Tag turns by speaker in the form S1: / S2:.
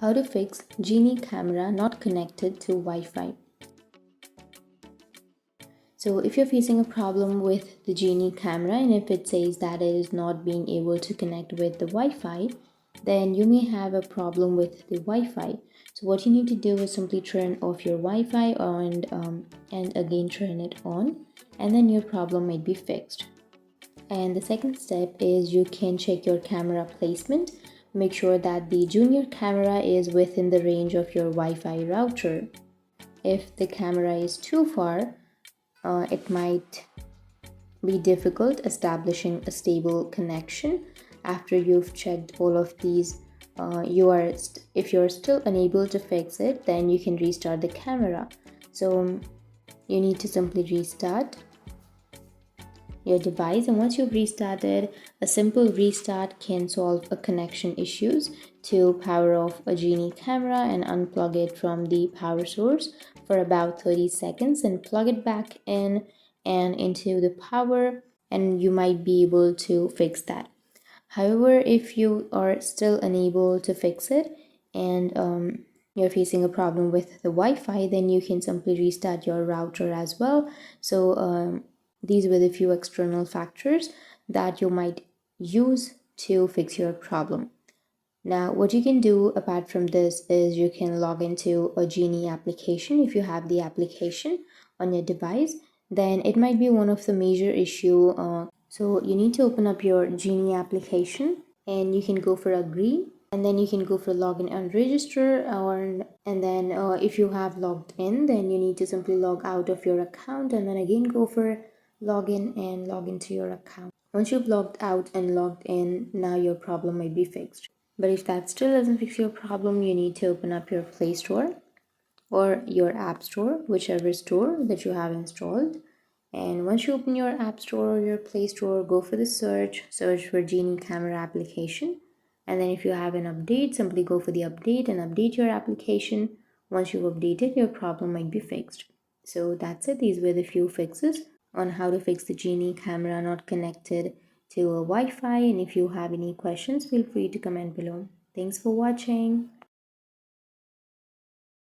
S1: How to fix Geenie camera not connected to Wi-Fi. So if you're facing a problem with the Geenie camera and if it says that it is not being able to connect with the Wi-Fi, then you may have a problem with the Wi-Fi. So what you need to do is simply turn off your Wi-Fi and again turn it on, and then your problem might be fixed. And the second step is you can check your camera placement. Make sure that the junior camera is within the range of your Wi-Fi router. If the camera is too far, it might be difficult establishing a stable connection. After you've checked all of these, if you're still unable to fix it, then you can restart the camera. So you need to simply restart your device, and once you've restarted, a simple restart can solve a connection issues. To power off a Geenie camera and unplug it from the power source for about 30 seconds and plug it back in and into the power, and you might be able to fix that. However, if you are still unable to fix it and you're facing a problem with the Wi-Fi, then you can simply restart your router as well. So these were the few external factors that you might use to fix your problem. Now, what you can do apart from this is you can log into a Geenie application. If you have the application on your device, then it might be one of the major issue. So you need to open up your Geenie application and you can go for agree, and then you can go for login and register, and then if you have logged in, then you need to simply log out of your account and then again go for login and log into your account. Once you've logged out and logged in, now your problem might be fixed. But if that still doesn't fix your problem, you need to open up your Play Store or your App Store, whichever store that you have installed. And once you open your App Store or your Play Store, go for the search for Geenie Camera application. And then if you have an update, simply go for the update and update your application. Once you've updated, your problem might be fixed. So that's it. These were the few fixes on how to fix the Geenie camera not connected to a Wi-Fi. And if you have any questions, feel free to comment below. Thanks for watching.